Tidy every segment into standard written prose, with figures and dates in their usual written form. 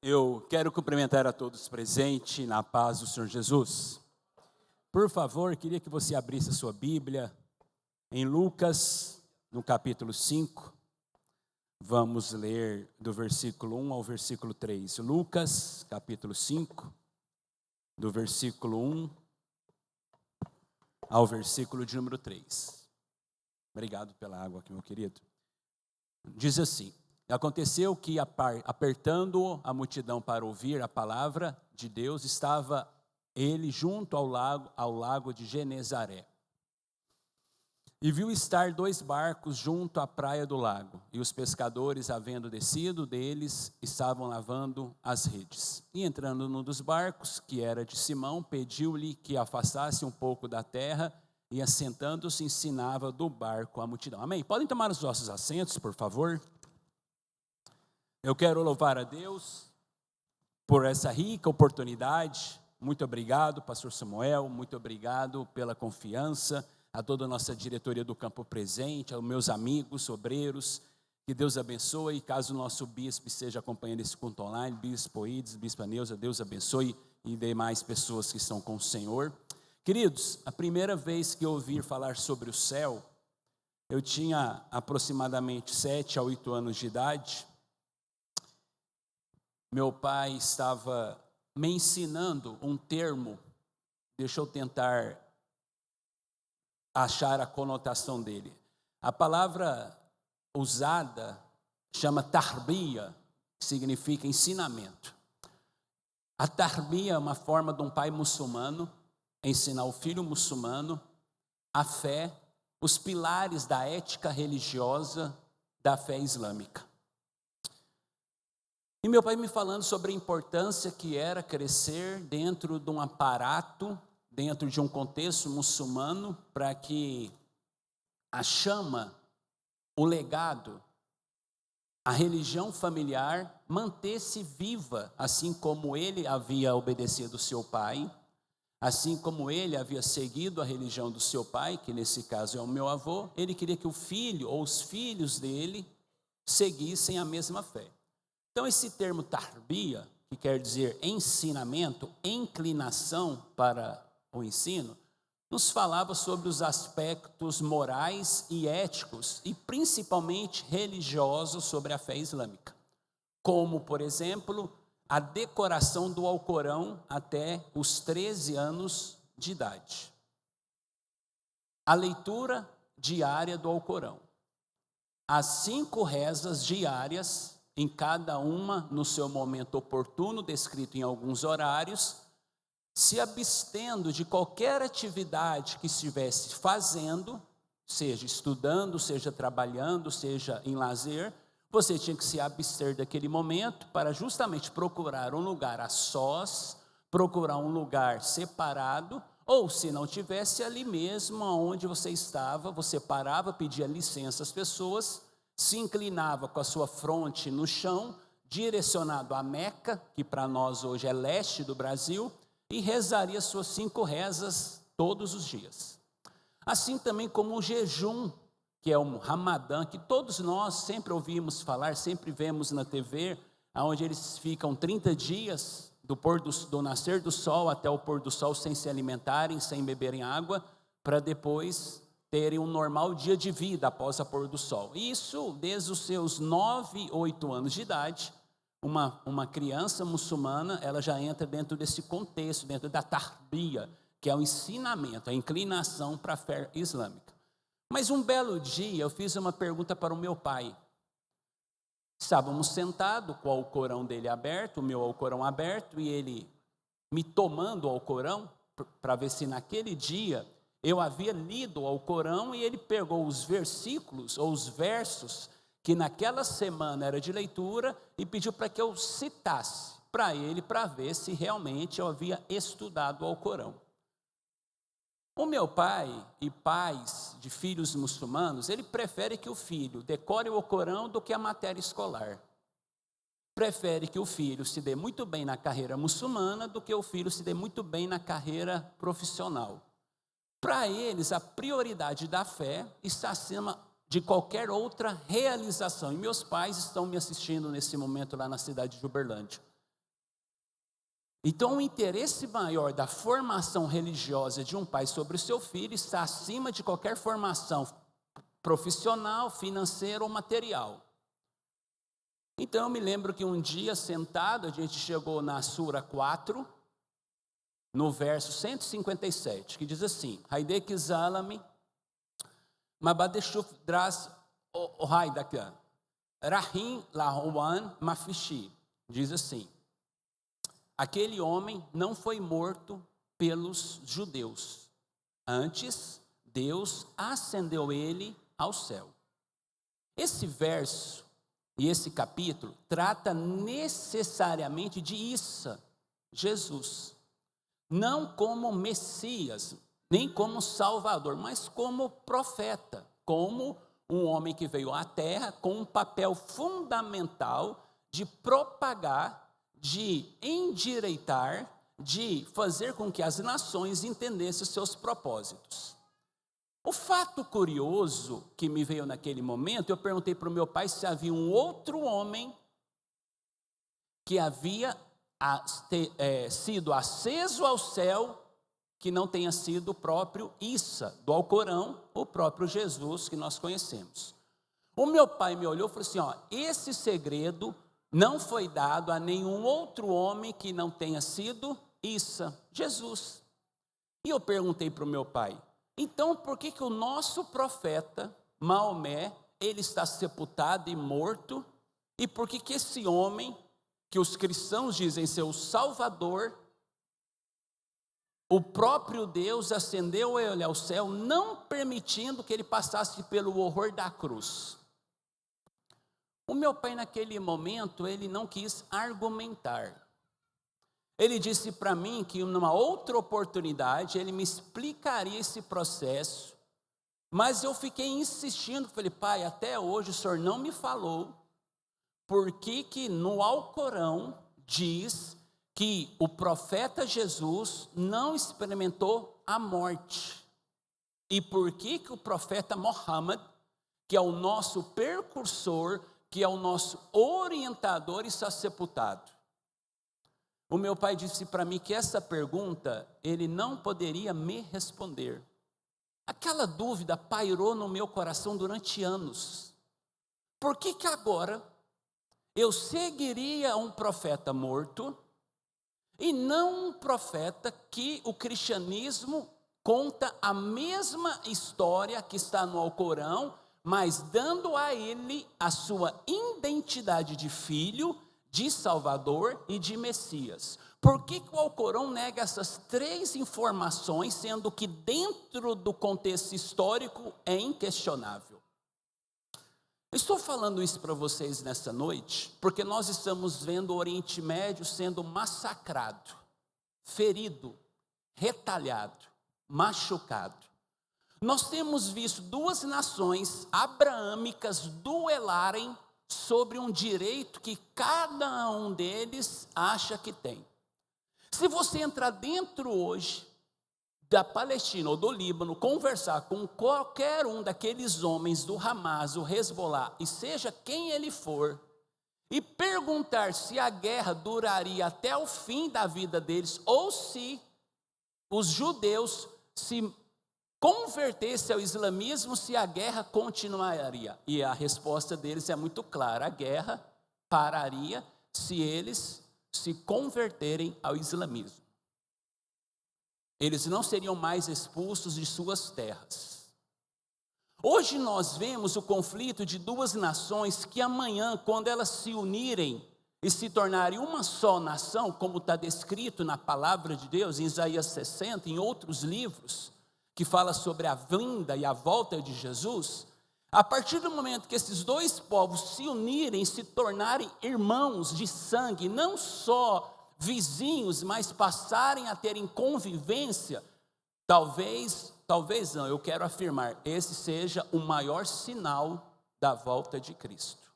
Eu quero cumprimentar a todos presentes na paz do Senhor Jesus. Por favor, queria que você abrisse a sua Bíblia em Lucas, no capítulo 5. Vamos ler do versículo 1 ao versículo 3. Lucas, capítulo 5, do versículo 1 ao versículo de número 3. Obrigado pela água aqui, meu querido. Diz assim: aconteceu que, apertando a multidão para ouvir a palavra de Deus, estava ele junto ao lago de Genezaré. E viu estar 2 barcos junto à praia do lago, e os pescadores, havendo descido deles, estavam lavando as redes. E entrando num dos barcos, que era de Simão, pediu-lhe que afastasse um pouco da terra, e assentando-se ensinava do barco a multidão. Amém? Podem tomar os vossos assentos, por favor? Eu quero louvar a Deus por essa rica oportunidade. Muito obrigado, pastor Samuel, muito obrigado pela confiança, a toda a nossa diretoria do Campo Presente, aos meus amigos, obreiros, que Deus abençoe. E caso o nosso bispo esteja acompanhando esse culto online, bispo Ides, bispo Neuza, Deus abençoe, e demais pessoas que estão com o Senhor. Queridos, a primeira vez que eu ouvi falar sobre o céu, eu tinha aproximadamente 7 a 8 anos de idade. Meu pai estava me ensinando um termo, deixa eu tentar achar a conotação dele. A palavra usada chama tarbia, que significa ensinamento. A tarbia é uma forma de um pai muçulmano ensinar o filho muçulmano a fé, os pilares da ética religiosa da fé islâmica. E meu pai me falando sobre a importância que era crescer dentro de um aparato, dentro de um contexto muçulmano, para que a chama, o legado, a religião familiar mantesse viva, assim como ele havia obedecido seu pai, assim como ele havia seguido a religião do seu pai, que nesse caso é o meu avô. Ele queria que o filho ou os filhos dele seguissem a mesma fé. Então esse termo tarbia, que quer dizer ensinamento, inclinação para o ensino, nos falava sobre os aspectos morais e éticos e principalmente religiosos sobre a fé islâmica, como, por exemplo, a decoração do Alcorão até os 13 anos de idade, a leitura diária do Alcorão, as 5 rezas diárias, em cada uma no seu momento oportuno, descrito em alguns horários, se abstendo de qualquer atividade que estivesse fazendo, seja estudando, seja trabalhando, seja em lazer. Você tinha que se abster daquele momento para justamente procurar um lugar a sós, procurar um lugar separado, ou se não tivesse ali mesmo onde você estava, você parava, pedia licença às pessoas, se inclinava com a sua fronte no chão, direcionado a Meca, que para nós hoje é leste do Brasil, e rezaria suas 5 rezas todos os dias. Assim também como o jejum, que é o Ramadã, que todos nós sempre ouvimos falar, sempre vemos na TV, onde eles ficam 30 dias do nascer do sol até o pôr do sol sem se alimentarem, sem beberem água, para depois terem um normal dia de vida após o pôr do sol. Isso desde os seus 9, 8 anos de idade. Uma criança muçulmana, ela já entra dentro desse contexto, dentro da tarbia, que é o ensinamento, a inclinação para a fé islâmica. Mas um belo dia eu fiz uma pergunta para o meu pai. Estávamos sentados com o Alcorão dele aberto, o meu Alcorão aberto, e ele me tomando o Alcorão para ver se naquele dia eu havia lido o Alcorão, e ele pegou os versículos ou os versos que naquela semana era de leitura e pediu para que eu citasse para ele, para ver se realmente eu havia estudado o Alcorão. O meu pai e pais de filhos muçulmanos, ele prefere que o filho decore o Alcorão do que a matéria escolar. Prefere que o filho se dê muito bem na carreira muçulmana do que o filho se dê muito bem na carreira profissional. Para eles, a prioridade da fé está acima de qualquer outra realização. E meus pais estão me assistindo nesse momento lá na cidade de Uberlândia. Então, o interesse maior da formação religiosa de um pai sobre o seu filho está acima de qualquer formação profissional, financeira ou material. Então, eu me lembro que um dia, sentado, a gente chegou na Sura 4, no verso 157, que diz assim: Haidek Zalami, Mabadeshuf Dras Ohaidakan, Rahim Lahuan Mafishi. Diz assim: aquele homem não foi morto pelos judeus, antes Deus ascendeu ele ao céu. Esse verso e esse capítulo trata necessariamente de Isa, Jesus, não como Messias, nem como Salvador, mas como profeta, como um homem que veio à terra com um papel fundamental de propagar, de endireitar, de fazer com que as nações entendessem os seus propósitos. O fato curioso que me veio naquele momento, eu perguntei para o meu pai se havia um outro homem que havia sido aceso ao céu, que não tenha sido o próprio Isa, do Alcorão, o próprio Jesus que nós conhecemos. O meu pai me olhou e falou assim: esse segredo não foi dado a nenhum outro homem que não tenha sido Isa, Jesus. E eu perguntei para o meu pai: então por que o nosso profeta, Maomé, ele está sepultado e morto, e por que esse homem, que os cristãos dizem ser o Salvador, o próprio Deus ascendeu ele ao céu, não permitindo que ele passasse pelo horror da cruz? O meu pai naquele momento, ele não quis argumentar. Ele disse para mim que numa outra oportunidade ele me explicaria esse processo, mas eu fiquei insistindo, falei: pai, até hoje o senhor não me falou por que no Alcorão diz que o profeta Jesus não experimentou a morte, e por que o profeta Muhammad, que é o nosso precursor, que é o nosso orientador, está sepultado. O meu pai disse para mim que essa pergunta ele não poderia me responder. Aquela dúvida pairou no meu coração durante anos. Por que agora eu seguiria um profeta morto e não um profeta que o cristianismo conta a mesma história que está no Alcorão, mas dando a ele a sua identidade de filho, de Salvador e de Messias? Por que o Alcorão nega essas três informações, sendo que dentro do contexto histórico é inquestionável? Estou falando isso para vocês nessa noite, porque nós estamos vendo o Oriente Médio sendo massacrado, ferido, retalhado, machucado. Nós temos visto duas nações abraâmicas duelarem sobre um direito que cada um deles acha que tem. Se você entrar dentro hoje da Palestina ou do Líbano, conversar com qualquer um daqueles homens do Hamas, o Hezbollah, e seja quem ele for, e perguntar se a guerra duraria até o fim da vida deles, ou se os judeus se convertessem ao islamismo, se a guerra continuaria. E a resposta deles é muito clara: a guerra pararia se eles se converterem ao islamismo. Eles não seriam mais expulsos de suas terras. Hoje nós vemos o conflito de duas nações que amanhã, quando elas se unirem e se tornarem uma só nação, como está descrito na palavra de Deus, em Isaías 60, em outros livros, que fala sobre a vinda e a volta de Jesus, a partir do momento que esses dois povos se unirem, se tornarem irmãos de sangue, não só vizinhos, mas passarem a terem convivência, talvez não, eu quero afirmar, esse seja o maior sinal da volta de Cristo.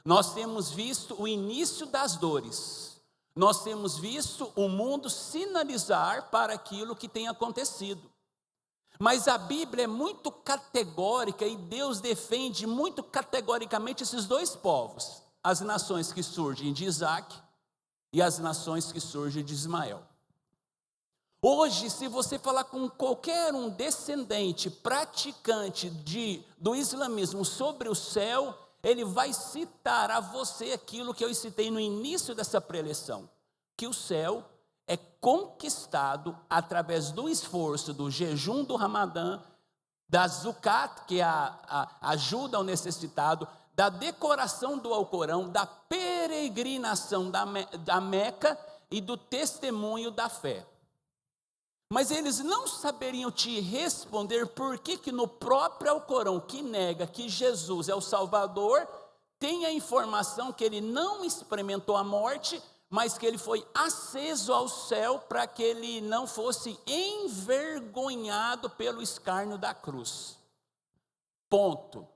Nós temos visto o início das dores, nós temos visto o mundo sinalizar para aquilo que tem acontecido. Mas a Bíblia é muito categórica e Deus defende muito categoricamente esses dois povos, as nações que surgem de Isaac e as nações que surgem de Ismael. Hoje, se você falar com qualquer um descendente, praticante do islamismo sobre o céu, ele vai citar a você aquilo que eu citei no início dessa preleção, que o céu é conquistado através do esforço, do jejum do Ramadã, da Zucat, que é a ajuda ao necessitado, da decoração do Alcorão, da peregrinação da Meca e do testemunho da fé. Mas eles não saberiam te responder por que no próprio Alcorão, que nega que Jesus é o Salvador, tem a informação que ele não experimentou a morte, mas que ele foi aceso ao céu para que ele não fosse envergonhado pelo escárnio da cruz. Ponto.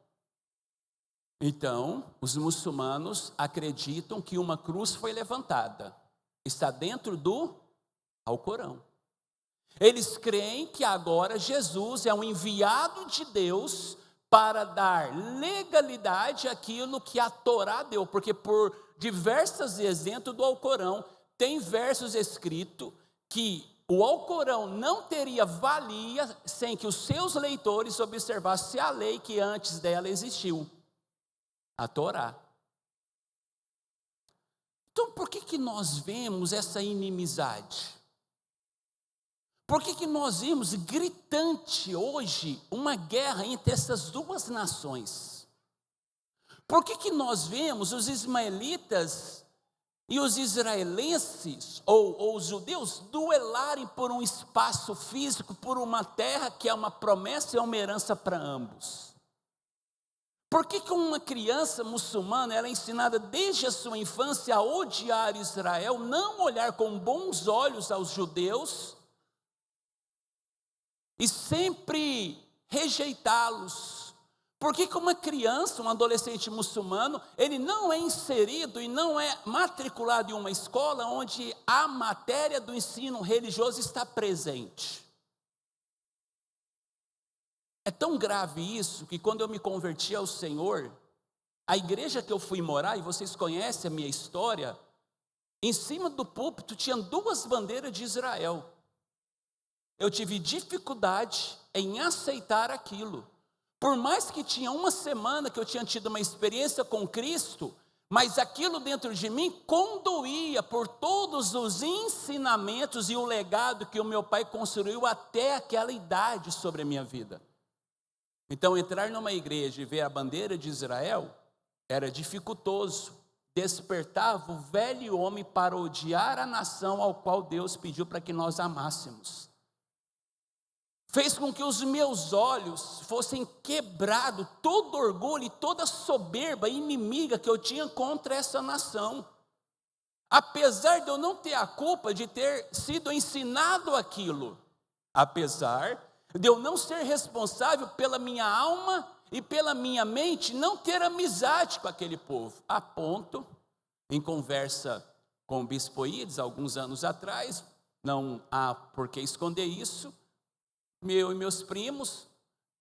Então, os muçulmanos acreditam que uma cruz foi levantada. Está dentro do Alcorão. Eles creem que agora Jesus é um enviado de Deus para dar legalidade àquilo que a Torá deu, porque por diversas vezes dentro do Alcorão tem versos escritos que o Alcorão não teria valia sem que os seus leitores observassem a lei que antes dela existiu, a Torá. Então por que nós vemos essa inimizade? Por que nós vimos gritante hoje uma guerra entre essas duas nações? Por que nós vemos os ismaelitas e os israelenses, ou os judeus, duelarem por um espaço físico, por uma terra que é uma promessa e uma herança para ambos? Por que uma criança muçulmana ela é ensinada desde a sua infância a odiar Israel, não olhar com bons olhos aos judeus, e sempre rejeitá-los? Por que uma criança, um adolescente muçulmano, ele não é inserido e não é matriculado em uma escola onde a matéria do ensino religioso está presente? É tão grave isso que quando eu me converti ao Senhor, a igreja que eu fui morar, e vocês conhecem a minha história, em cima do púlpito tinha 2 bandeiras de Israel. Eu tive dificuldade em aceitar aquilo. Por mais que tinha uma semana que eu tinha tido uma experiência com Cristo, mas aquilo dentro de mim condoía por todos os ensinamentos e o legado que o meu pai construiu até aquela idade sobre a minha vida. Então entrar numa igreja e ver a bandeira de Israel era dificultoso, despertava o velho homem para odiar a nação ao qual Deus pediu para que nós amássemos. Fez com que os meus olhos fossem quebrados, todo orgulho e toda soberba inimiga que eu tinha contra essa nação. Apesar de eu não ter a culpa de ter sido ensinado aquilo, apesar de eu não ser responsável pela minha alma e pela minha mente não ter amizade com aquele povo, a ponto, em conversa com o bispo Ides, alguns anos atrás, não há por que esconder isso, eu e meus primos,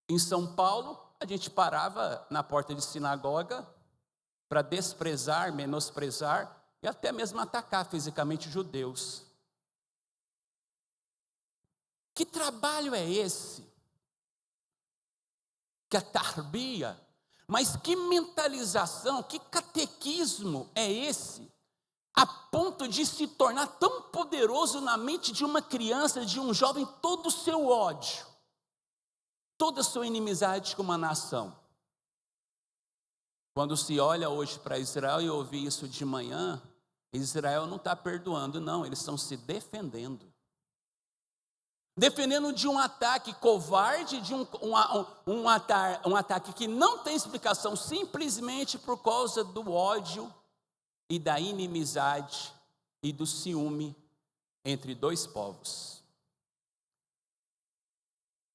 em São Paulo, a gente parava na porta de sinagoga para desprezar, menosprezar e até mesmo atacar fisicamente judeus. Que trabalho é esse? Que a tarbia, mas que mentalização, que catequismo é esse? A ponto de se tornar tão poderoso na mente de uma criança, de um jovem, todo o seu ódio, toda a sua inimizade com uma nação. Quando se olha hoje para Israel, e eu ouvi isso de manhã, Israel não está perdoando, não, eles estão se defendendo. Defendendo de um ataque covarde, de um ataque que não tem explicação, simplesmente por causa do ódio e da inimizade e do ciúme entre 2 povos.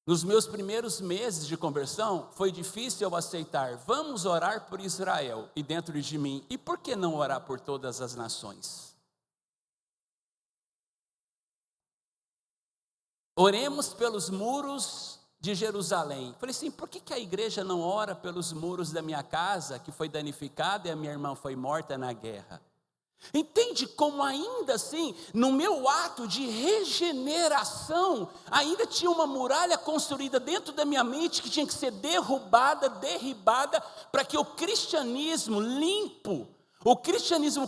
Nos meus primeiros meses de conversão, foi difícil eu aceitar, vamos orar por Israel, e dentro de mim, e por que não orar por todas as nações? Oremos pelos muros de Jerusalém. Falei assim, por que a igreja não ora pelos muros da minha casa, que foi danificada e a minha irmã foi morta na guerra? Entende como ainda assim, no meu ato de regeneração, ainda tinha uma muralha construída dentro da minha mente que tinha que ser derrubada, derribada, para que o cristianismo limpo, o cristianismo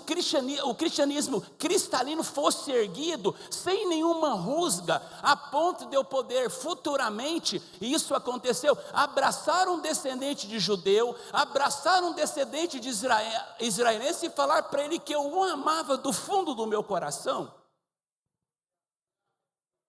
cristalino fosse erguido, sem nenhuma rusga, a ponto de eu poder futuramente, e isso aconteceu, abraçar um descendente de judeu, abraçar um descendente de israelense e falar para ele que eu o amava do fundo do meu coração.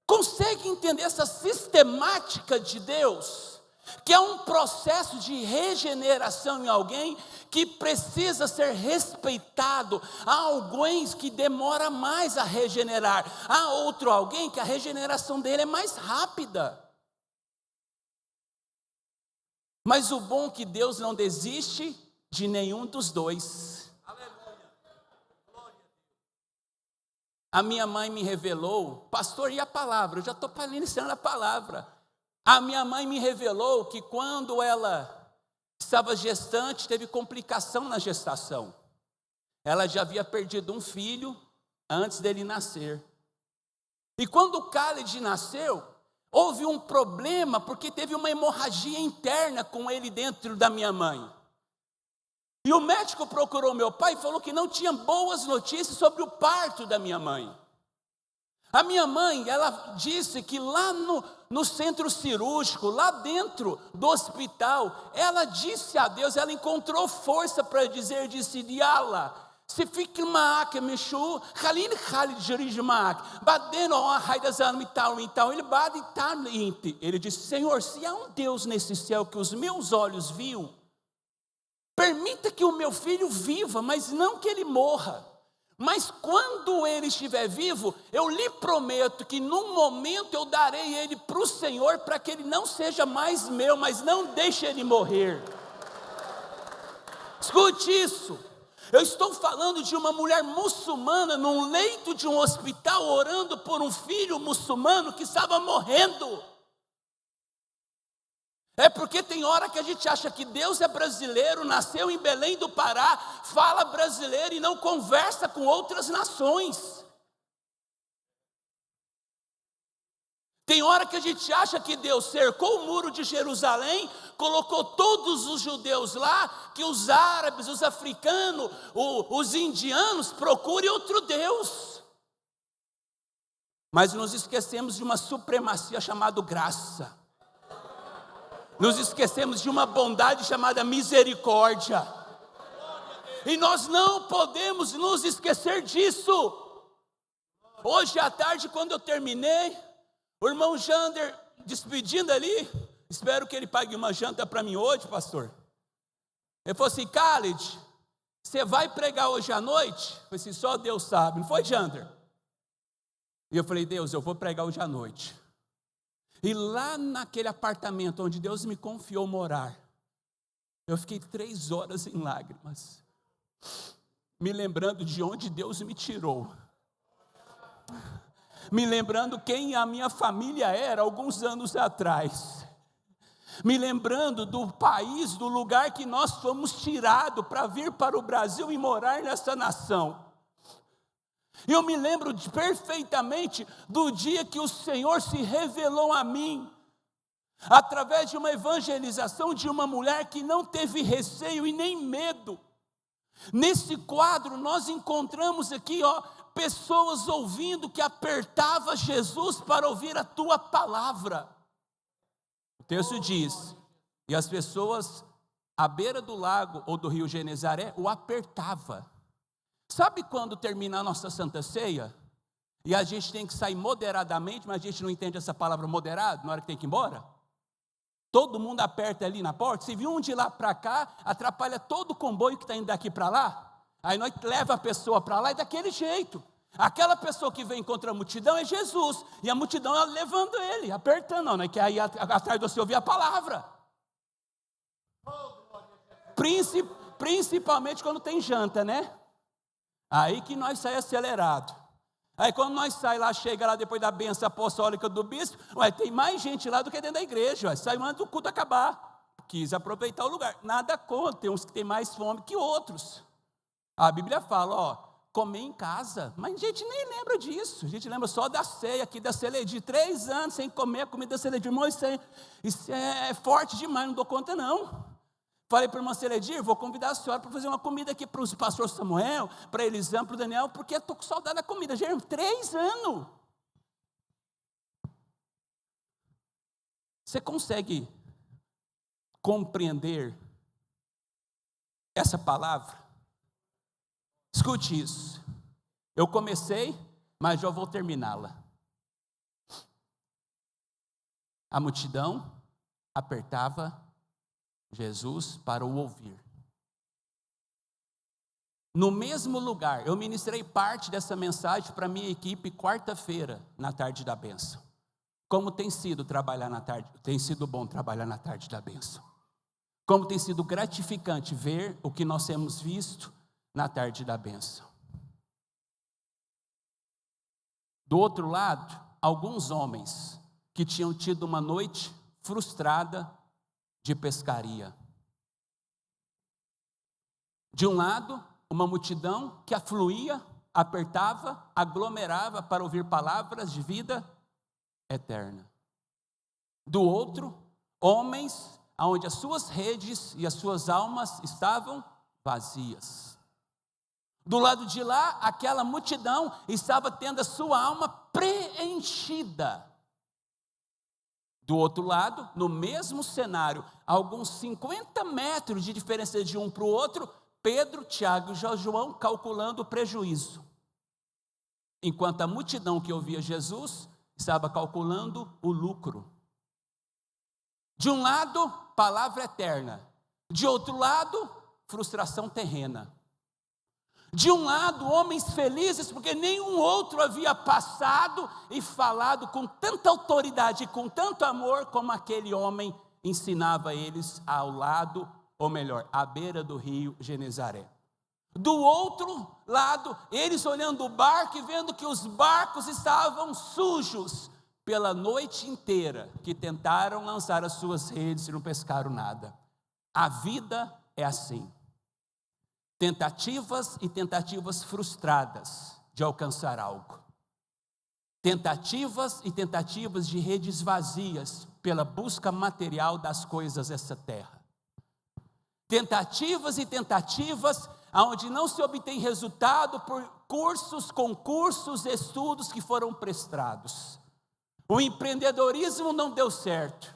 Consegue entender essa sistemática de Deus? Que é um processo de regeneração em alguém que precisa ser respeitado. Há alguém que demora mais a regenerar, há outro alguém que a regeneração dele é mais rápida. Mas o bom é que Deus não desiste de nenhum dos dois. A minha mãe me revelou, pastor, e a palavra? Eu já estou iniciando a palavra. A minha mãe me revelou que quando ela estava gestante, teve complicação na gestação. Ela já havia perdido um filho antes dele nascer. E quando o Khaled nasceu, houve um problema, porque teve uma hemorragia interna com ele dentro da minha mãe. E o médico procurou meu pai e falou que não tinha boas notícias sobre o parto da minha mãe. A minha mãe, ela disse que lá no centro cirúrgico, lá dentro do hospital, ela disse a Deus, ela encontrou força para dizer, disse, Diala, se fica maak, meshu, Khalil Khalid Jerijmaak, badeno a raidazan mital, ele bade talinte. Ele disse, Senhor, se há um Deus nesse céu que os meus olhos viu, permita que o meu filho viva, mas não que ele morra. Mas quando ele estiver vivo, eu lhe prometo que num momento eu darei ele para o Senhor, para que ele não seja mais meu, mas não deixe ele morrer. Escute isso, eu estou falando de uma mulher muçulmana num leito de um hospital, orando por um filho muçulmano que estava morrendo. É porque tem hora que a gente acha que Deus é brasileiro, nasceu em Belém do Pará, fala brasileiro e não conversa com outras nações. Tem hora que a gente acha que Deus cercou o muro de Jerusalém, colocou todos os judeus lá, que os árabes, os africanos, os indianos procurem outro Deus. Mas nos esquecemos de uma supremacia chamada graça. Nos esquecemos de uma bondade chamada misericórdia. E nós não podemos nos esquecer disso. Hoje à tarde, quando eu terminei, o irmão Jander despedindo ali, espero que ele pague uma janta para mim hoje, pastor. Ele falou assim, Khaled, você vai pregar hoje à noite? Eu falei assim, só Deus sabe, não foi, Jander? E eu falei, Deus, eu vou pregar hoje à noite. E lá naquele apartamento onde Deus me confiou morar, eu fiquei 3 horas em lágrimas, me lembrando de onde Deus me tirou, me lembrando quem a minha família era alguns anos atrás, me lembrando do país, do lugar que nós fomos tirados para vir para o Brasil e morar nessa nação. Eu me lembro perfeitamente do dia que o Senhor se revelou a mim, através de uma evangelização de uma mulher que não teve receio e nem medo. Nesse quadro nós encontramos aqui, pessoas ouvindo que apertava Jesus para ouvir a tua palavra. O texto diz, e as pessoas à beira do lago ou do rio Genezaré o apertava. Sabe quando termina a nossa Santa Ceia? E a gente tem que sair moderadamente, mas a gente não entende essa palavra moderado, na hora que tem que ir embora? Todo mundo aperta ali na porta, se viu um de lá para cá, atrapalha todo o comboio que está indo daqui para lá, aí nós leva a pessoa para lá e daquele jeito. Aquela pessoa que vem contra a multidão é Jesus, e a multidão ela levando ele, apertando, não é que aí atrás de você ouvir a palavra. Principalmente quando tem janta, né? Aí que nós saímos acelerado. Aí quando nós saímos lá, chega lá depois da bênção apostólica do bispo, tem mais gente lá do que dentro da igreja, sai antes do culto acabar. Quis aproveitar o lugar. Nada contra, tem uns que têm mais fome que outros. A Bíblia fala, comer em casa. Mas a gente nem lembra disso. A gente lembra só da ceia aqui, da Seledir. 3 anos sem comer a comida da Seledir. Irmão, isso é forte demais, não dou conta não. Falei para a irmã Seledir, vou convidar a senhora para fazer uma comida aqui para o pastor Samuel, para Elisão, para o Daniel, porque estou com saudade da comida. Gente, 3 anos. Você consegue compreender essa palavra? Escute isso. Eu comecei, mas já vou terminá-la. A multidão apertava Jesus para o ouvir. No mesmo lugar, eu ministrei parte dessa mensagem para a minha equipe quarta-feira, na tarde da bênção. Como tem sido trabalhar na tarde, tem sido bom trabalhar na tarde da bênção. Como tem sido gratificante ver o que nós temos visto na tarde da bênção. Do outro lado, alguns homens que tinham tido uma noite frustrada de pescaria. De um lado, uma multidão que afluía, apertava, aglomerava para ouvir palavras de vida eterna. Do outro, homens onde as suas redes e as suas almas estavam vazias. Do lado de lá, aquela multidão estava tendo a sua alma preenchida. Do outro lado, no mesmo cenário, a alguns 50 metros de diferença de um para o outro, Pedro, Tiago e João calculando o prejuízo. Enquanto a multidão que ouvia Jesus estava calculando o lucro. De um lado, palavra eterna. De outro lado, frustração terrena. De um lado, homens felizes, porque nenhum outro havia passado e falado com tanta autoridade e com tanto amor como aquele homem ensinava eles ao lado, ou melhor, à beira do rio Genezaré. Do outro lado, eles olhando o barco e vendo que os barcos estavam sujos pela noite inteira, que tentaram lançar as suas redes e não pescaram nada. A vida é assim. Tentativas e tentativas frustradas de alcançar algo. Tentativas e tentativas de redes vazias pela busca material das coisas dessa terra. Tentativas e tentativas onde não se obtém resultado por cursos, concursos, estudos que foram prestados. O empreendedorismo não deu certo.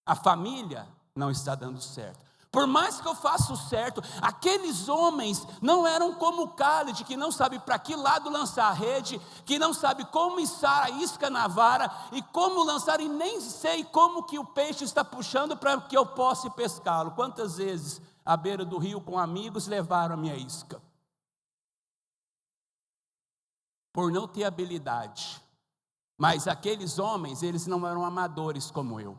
A família não está dando certo. Por mais que eu faça o certo, aqueles homens não eram como o Cálice, que não sabe para que lado lançar a rede, que não sabe como içar a isca na vara, e como lançar, e nem sei como que o peixe está puxando para que eu possa pescá-lo. Quantas vezes, à beira do rio com amigos, levaram a minha isca? Por não ter habilidade. Mas aqueles homens, eles não eram amadores como eu.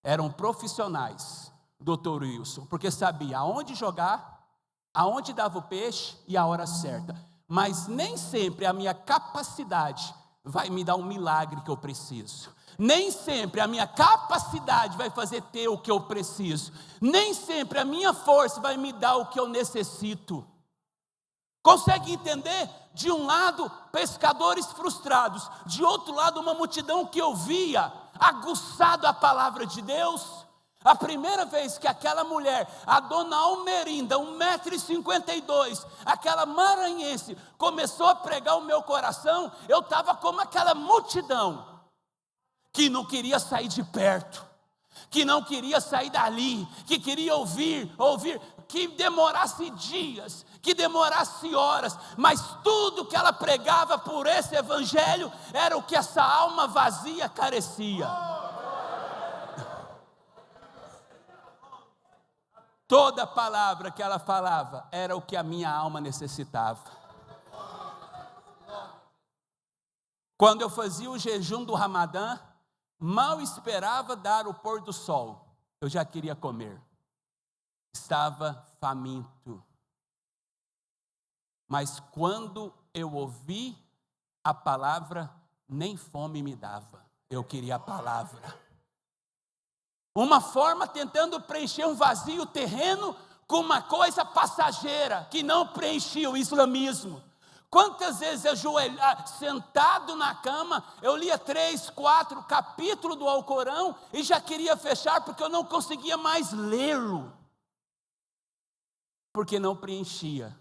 Eram profissionais. Doutor Wilson, porque sabia aonde jogar, aonde dava o peixe e a hora certa. Mas nem sempre a minha capacidade vai me dar um milagre que eu preciso. Nem sempre a minha capacidade vai fazer ter o que eu preciso. Nem sempre a minha força vai me dar o que eu necessito. Consegue entender? De um lado, pescadores frustrados. De outro lado, uma multidão que ouvia, aguçado a palavra de Deus. A primeira vez que aquela mulher, a dona Almerinda, 1,52 m, aquela maranhense, começou a pregar o meu coração, eu estava como aquela multidão, que não queria sair de perto, que não queria sair dali, que queria ouvir, que demorasse dias, que demorasse horas, mas tudo que ela pregava por esse evangelho, era o que essa alma vazia carecia. Toda palavra que ela falava era o que a minha alma necessitava. Quando eu fazia o jejum do Ramadã, mal esperava dar o pôr do sol, eu já queria comer. Estava faminto. Mas quando eu ouvi a palavra, nem fome me dava. Eu queria a palavra. Uma forma tentando preencher um vazio terreno com uma coisa passageira que não preenchia o islamismo. Quantas vezes sentado na cama, eu lia 3, 4 capítulos do Alcorão e já queria fechar porque eu não conseguia mais lê-lo, porque não preenchia.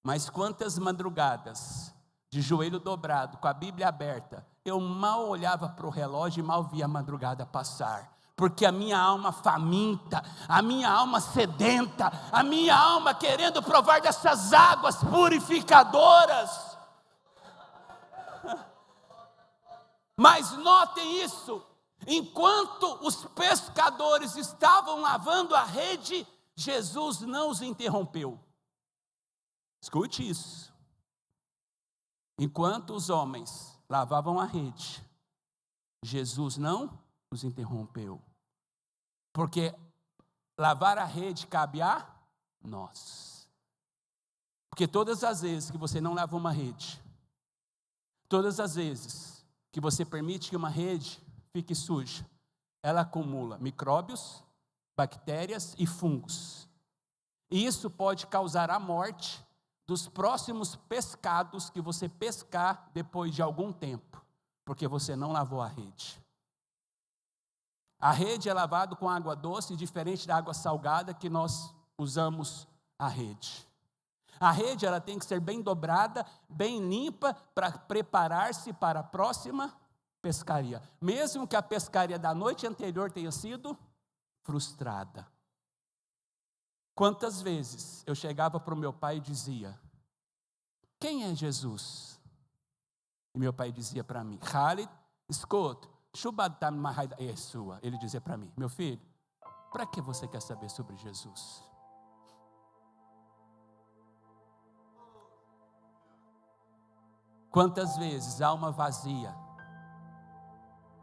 Mas quantas madrugadas, de joelho dobrado, com a Bíblia aberta, eu mal olhava para o relógio e mal via a madrugada passar. Porque a minha alma faminta, a minha alma sedenta, a minha alma querendo provar dessas águas purificadoras. Mas notem isso, enquanto os pescadores estavam lavando a rede, Jesus não os interrompeu. Escute isso. Enquanto os homens lavavam a rede, Jesus não os interrompeu, porque lavar a rede cabe a nós. Porque todas as vezes que você não lava uma rede, todas as vezes que você permite que uma rede fique suja, ela acumula micróbios, bactérias e fungos. E isso pode causar a morte dos próximos pescados que você pescar depois de algum tempo, porque você não lavou a rede. A rede é lavada com água doce, diferente da água salgada que nós usamos a rede. A rede ela tem que ser bem dobrada, bem limpa, para preparar-se para a próxima pescaria. Mesmo que a pescaria da noite anterior tenha sido frustrada. Quantas vezes eu chegava para o meu pai e dizia: quem é Jesus? E meu pai dizia para mim: Khalid, escuta. Ele dizia para mim: meu filho, para que você quer saber sobre Jesus? Quantas vezes alma vazia,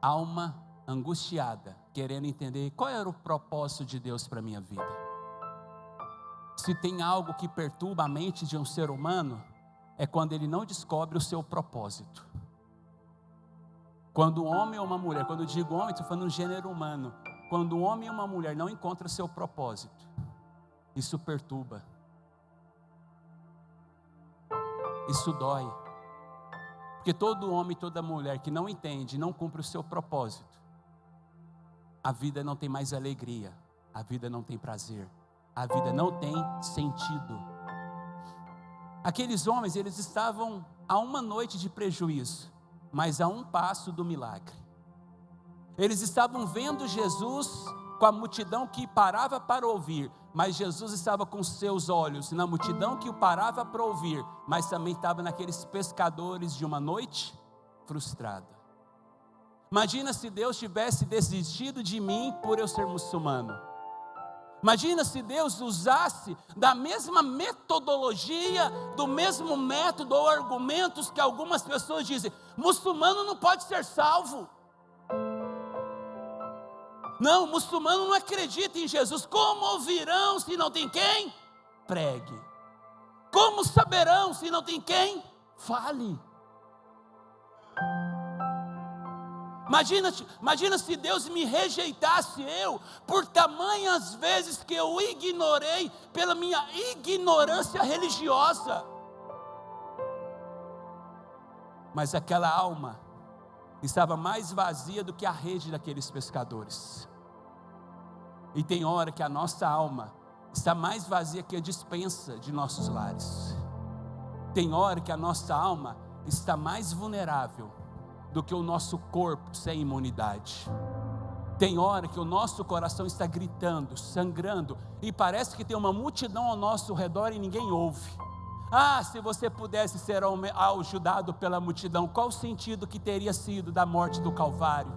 alma angustiada, querendo entender qual era o propósito de Deus para a minha vida. Se tem algo que perturba a mente de um ser humano, é quando ele não descobre o seu propósito. Quando um homem ou uma mulher, quando eu digo homem, estou falando do gênero humano. Quando um homem ou uma mulher não encontra o seu propósito, isso perturba. Isso dói. Porque todo homem e toda mulher que não entende, não cumpre o seu propósito, a vida não tem mais alegria, a vida não tem prazer, a vida não tem sentido. Aqueles homens, eles estavam a uma noite de prejuízo, mas a um passo do milagre. Eles estavam vendo Jesus com a multidão que parava para ouvir, mas Jesus estava com seus olhos na multidão que o parava para ouvir, mas também estava naqueles pescadores de uma noite frustrada. Imagina se Deus tivesse desistido de mim por eu ser muçulmano. Imagina se Deus usasse da mesma metodologia, do mesmo método ou argumentos que algumas pessoas dizem: muçulmano não pode ser salvo. Não, muçulmano não acredita em Jesus. Como ouvirão se não tem quem pregue? Como saberão se não tem quem fale? Imagina se Deus me rejeitasse por tamanhas vezes que eu ignorei pela minha ignorância religiosa. Mas aquela alma estava mais vazia do que a rede daqueles pescadores. E tem hora que a nossa alma está mais vazia que a despensa de nossos lares. Tem hora que a nossa alma está mais vulnerável do que o nosso corpo sem imunidade. Tem hora que o nosso coração está gritando, sangrando, e parece que tem uma multidão ao nosso redor e ninguém ouve. Ah, se você pudesse ser ajudado pela multidão, qual o sentido que teria sido da morte do Calvário?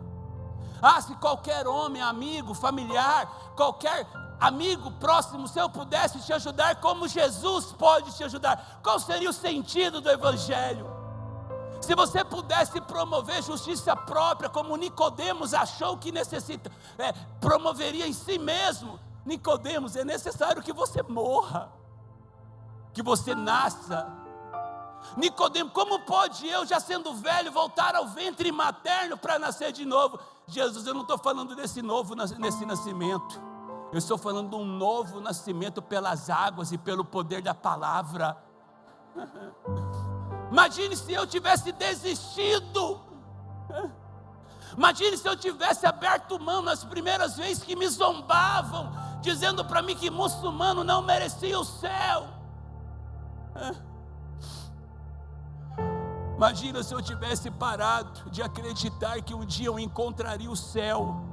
Ah, se qualquer homem, amigo, familiar, qualquer amigo próximo seu pudesse te ajudar como Jesus pode te ajudar, qual seria o sentido do Evangelho? Se você pudesse promover justiça própria, como Nicodemos achou que promoveria em si mesmo, Nicodemos, é necessário que você morra, que você nasça. Nicodemos, como pode eu, já sendo velho, voltar ao ventre materno para nascer de novo? Jesus, eu não estou falando desse novo, nesse nascimento. Eu estou falando de um novo nascimento pelas águas e pelo poder da palavra. Imagine se eu tivesse desistido. Imagine se eu tivesse aberto mão nas primeiras vezes que me zombavam, dizendo para mim que muçulmano não merecia o céu. Imagina se eu tivesse parado de acreditar que um dia eu encontraria o céu.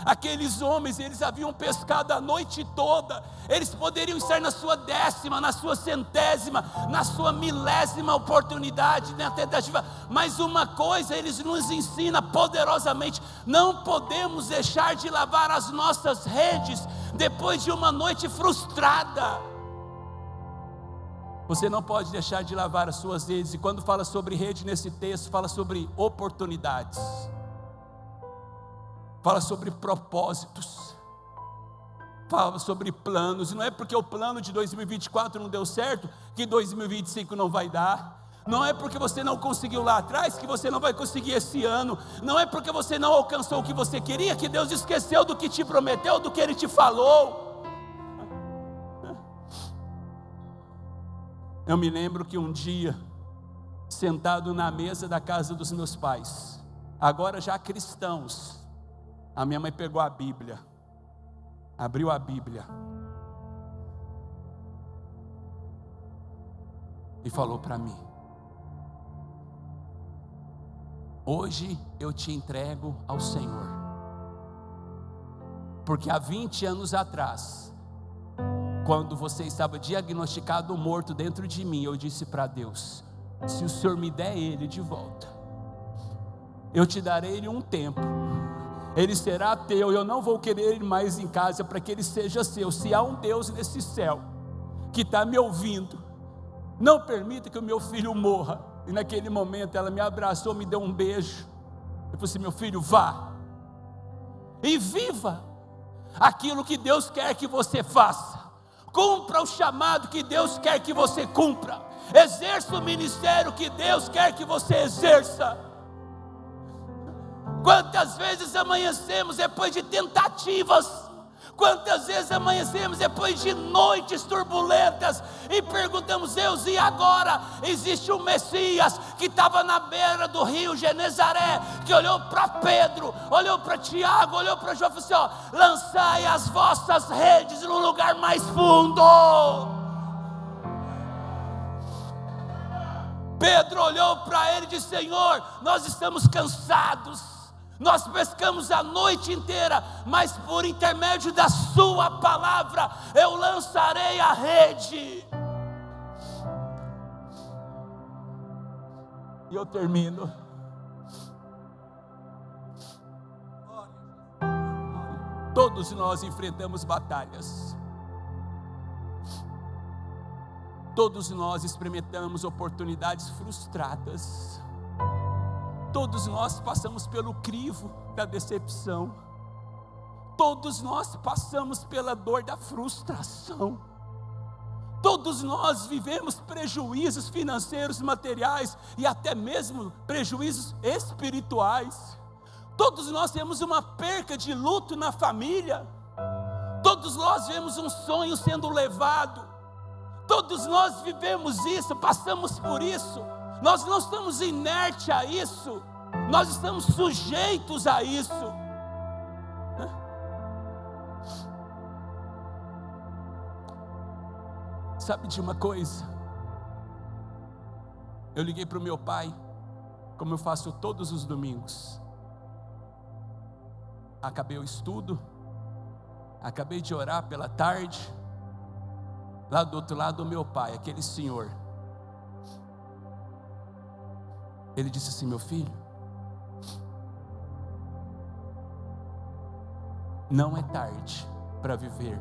Aqueles homens, eles haviam pescado a noite toda, eles poderiam estar na sua 10ª, na sua 100ª, na sua 1000ª oportunidade, na tentativa, mas uma coisa eles nos ensinam poderosamente: não podemos deixar de lavar as nossas redes depois de uma noite frustrada. Você não pode deixar de lavar as suas redes, e quando fala sobre rede nesse texto, fala sobre oportunidades. Fala sobre propósitos, fala sobre planos, e não é porque o plano de 2024 não deu certo, que 2025 não vai dar, não é porque você não conseguiu lá atrás, que você não vai conseguir esse ano, não é porque você não alcançou o que você queria, que Deus esqueceu do que te prometeu, do que Ele te falou. Eu me lembro que um dia, sentado na mesa da casa dos meus pais, agora já cristãos, a minha mãe pegou a Bíblia, abriu a Bíblia e falou para mim: hoje eu te entrego ao Senhor, porque há 20 anos atrás, quando você estava diagnosticado morto dentro de mim, eu disse para Deus: se o Senhor me der ele de volta, eu te darei ele um tempo, ele será teu, eu não vou querer ele mais em casa para que ele seja seu. Se há um Deus nesse céu que está me ouvindo, não permita que o meu filho morra. E naquele momento ela me abraçou, me deu um beijo. Eu falei assim: meu filho, vá e viva aquilo que Deus quer que você faça, cumpra o chamado que Deus quer que você cumpra, exerça o ministério que Deus quer que você exerça. Quantas vezes amanhecemos depois de tentativas, quantas vezes amanhecemos depois de noites turbulentas e perguntamos: Deus, e agora? Existe um Messias que estava na beira do rio Genezaré, que olhou para Pedro, olhou para Tiago, olhou para João e falou assim: ó, lançai as vossas redes no lugar mais fundo. Pedro olhou para ele e disse: Senhor, nós estamos cansados, nós pescamos a noite inteira, mas por intermédio da sua palavra, eu lançarei a rede. E eu termino. Todos nós enfrentamos batalhas. Todos nós experimentamos oportunidades frustradas. Todos nós passamos pelo crivo da decepção. Todos nós passamos pela dor da frustração. Todos nós vivemos prejuízos financeiros, materiais e até mesmo prejuízos espirituais. Todos nós temos uma perca de luto na família. Todos nós vemos um sonho sendo levado. Todos nós vivemos isso, passamos por isso. Nós não estamos inertes a isso, nós estamos sujeitos a isso. Sabe de uma coisa? Eu liguei para o meu pai, como eu faço todos os domingos. Acabei o estudo, acabei de orar pela tarde. Lá do outro lado, o meu pai, aquele senhor, ele disse assim: meu filho, não é tarde para viver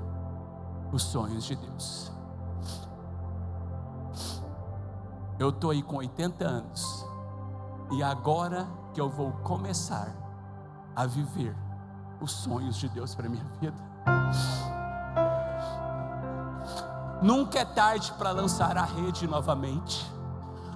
os sonhos de Deus. Eu estou aí com 80 anos, e agora que eu vou começar a viver os sonhos de Deus para a minha vida. Nunca é tarde para lançar a rede novamente.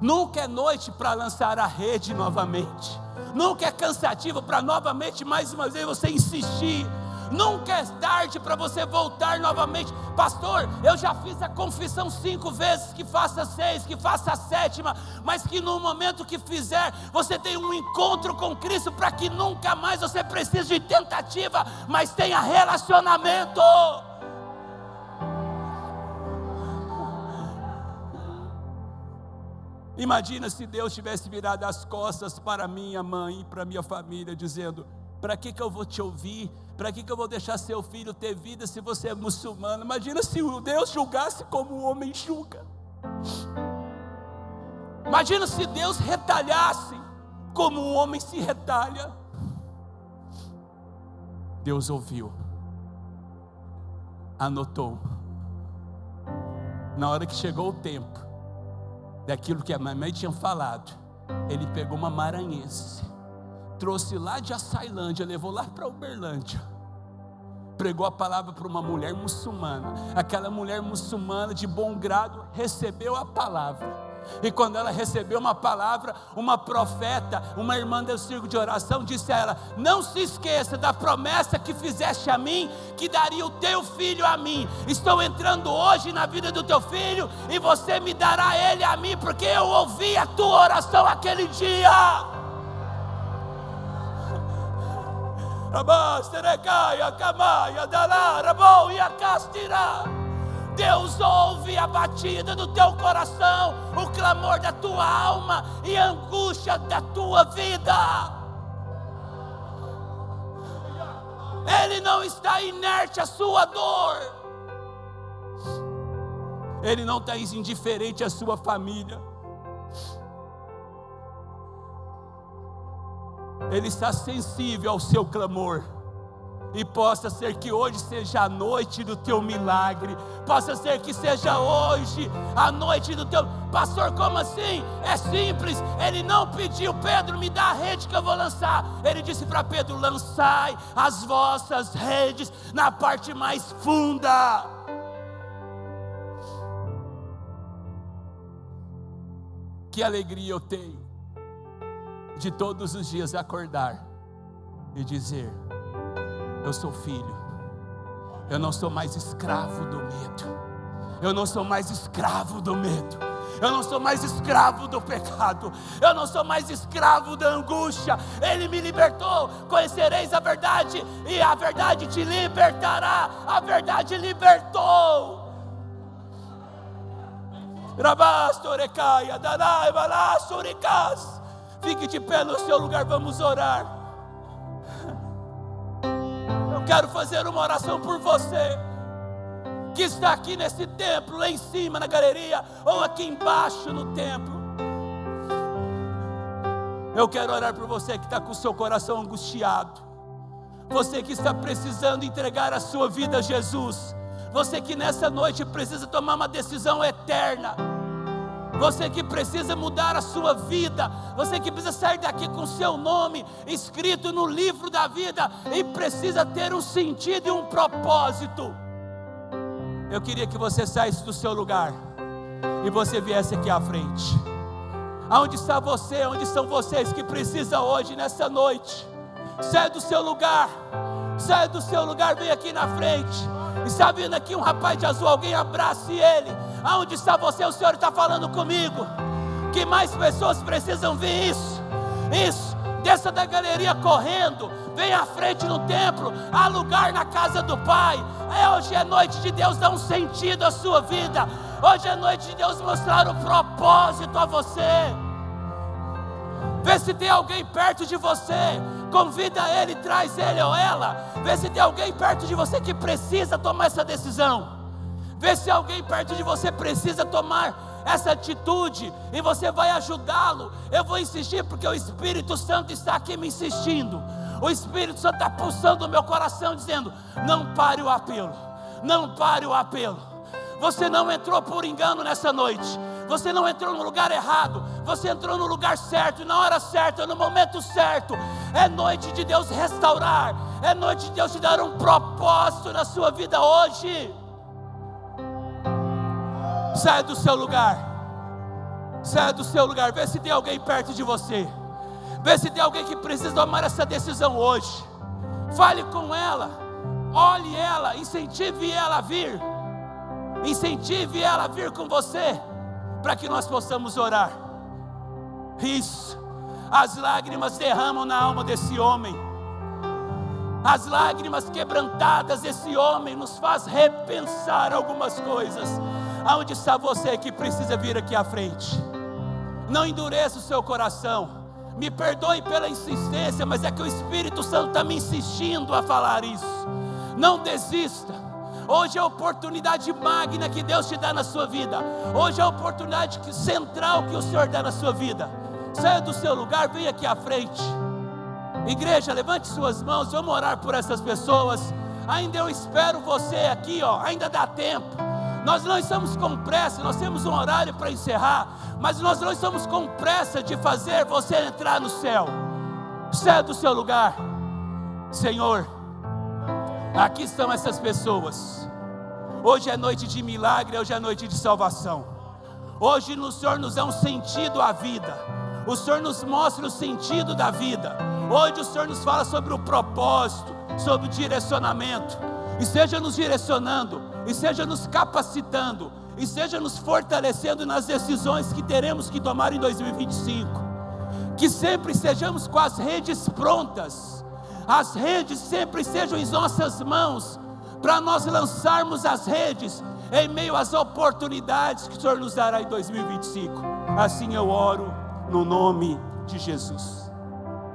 Nunca é noite para lançar a rede novamente. Nunca é cansativo para novamente, mais uma vez, você insistir. Nunca é tarde para você voltar novamente. Pastor, eu já fiz a confissão 5 vezes, que faça 6, que faça a 7ª, mas que no momento que fizer, você tenha um encontro com Cristo, para que nunca mais você precise de tentativa, mas tenha relacionamento. Imagina se Deus tivesse virado as costas para minha mãe e para minha família, dizendo: para que eu vou te ouvir? Para que eu vou deixar seu filho ter vida se você é muçulmano? Imagina se o Deus julgasse como o homem julga. Imagina se Deus retalhasse como o homem se retalha. Deus ouviu, anotou. Na hora que chegou o tempo daquilo que a mamãe tinha falado, ele pegou uma maranhense, trouxe lá de Açailândia, levou lá para Uberlândia, pregou a palavra para uma mulher muçulmana. Aquela mulher muçulmana, de bom grado, recebeu a palavra. E quando ela recebeu uma palavra, uma profeta, uma irmã do círculo de oração, disse a ela: não se esqueça da promessa que fizeste a mim, que daria o teu filho a mim. Estou entrando hoje na vida do teu filho, e você me dará ele a mim, porque eu ouvi a tua oração aquele dia. Deus ouve a batida do teu coração, o clamor da tua alma e a angústia da tua vida. Ele não está inerte à sua dor. Ele não está indiferente à sua família. Ele está sensível ao seu clamor. E possa ser que hoje seja a noite do teu milagre. Possa ser que seja hoje a noite do teu... Pastor, como assim? É simples. Ele não pediu: Pedro, me dá a rede que eu vou lançar. Ele disse para Pedro: lançai as vossas redes na parte mais funda. Que alegria eu tenho de todos os dias acordar e dizer: eu sou filho. Eu não sou mais escravo do medo. Eu não sou mais escravo do medo. Eu não sou mais escravo do pecado. Eu não sou mais escravo da angústia. Ele me libertou. Conhecereis a verdade, e a verdade te libertará. A verdade libertou. Fique de pé no seu lugar, vamos orar. Quero fazer uma oração por você que está aqui nesse templo, lá em cima na galeria, ou aqui embaixo no templo. Eu quero orar por você que está com o seu coração angustiado, você que está precisando entregar a sua vida a Jesus, você que nessa noite precisa tomar uma decisão eterna, você que precisa mudar a sua vida, você que precisa sair daqui com o seu nome escrito no livro da vida e precisa ter um sentido e um propósito. Eu queria que você saísse do seu lugar e você viesse aqui à frente. Aonde está você? Onde estão vocês que precisam hoje, nessa noite? Sai do seu lugar, sai do seu lugar, vem aqui na frente. Está vindo aqui um rapaz de azul, alguém abrace ele. Aonde está você? O Senhor está falando comigo que mais pessoas precisam ver isso. Desça da galeria correndo, vem à frente no templo. Há lugar na casa do Pai. Hoje é noite de Deus dar um sentido à sua vida. Hoje é noite de Deus mostrar o propósito a você. Vê se tem alguém perto de você, convida ele, traz ele ou ela. Vê se tem alguém perto de você que precisa tomar essa decisão. Vê se alguém perto de você precisa tomar essa atitude e você vai ajudá-lo. Eu vou insistir porque o Espírito Santo está aqui me insistindo. O Espírito Santo está pulsando o meu coração dizendo: não pare o apelo, não pare o apelo. Você não entrou por engano nessa noite. Você não entrou no lugar errado. Você entrou no lugar certo, na hora certa, no momento certo. É noite de Deus restaurar. É noite de Deus te dar um propósito na sua vida hoje. Saia do seu lugar. Saia do seu lugar, vê se tem alguém perto de você. Vê se tem alguém que precisa tomar essa decisão hoje. Fale com ela, olhe ela, incentive ela a vir. Incentive ela a vir com você, para que nós possamos orar. Isso. As lágrimas derramam na alma desse homem. As lágrimas quebrantadas desse homem nos faz repensar algumas coisas. Aonde está você que precisa vir aqui à frente? Não endureça o seu coração. Me perdoe pela insistência, mas é que o Espírito Santo está me insistindo a falar isso. Não desista. Hoje é a oportunidade magna que Deus te dá na sua vida. Hoje é a oportunidade central que o Senhor dá na sua vida. Saia do seu lugar, venha aqui à frente. Igreja, levante suas mãos, vamos orar por essas pessoas. Ainda eu espero você aqui, ainda dá tempo. Nós não estamos com pressa, nós temos um horário para encerrar, mas nós não estamos com pressa de fazer você entrar no céu. Saia do seu lugar. Senhor, aqui estão essas pessoas. Hoje é noite de milagre, hoje é noite de salvação. Hoje o Senhor nos dá um sentido à vida. O Senhor nos mostra o sentido da vida. Hoje o Senhor nos fala sobre o propósito, sobre o direcionamento. E seja nos direcionando, e seja nos capacitando, e seja nos fortalecendo nas decisões que teremos que tomar em 2025. Que sempre estejamos com as redes prontas. As redes sempre sejam em nossas mãos, para nós lançarmos as redes em meio às oportunidades que o Senhor nos dará em 2025. Assim eu oro no nome de Jesus.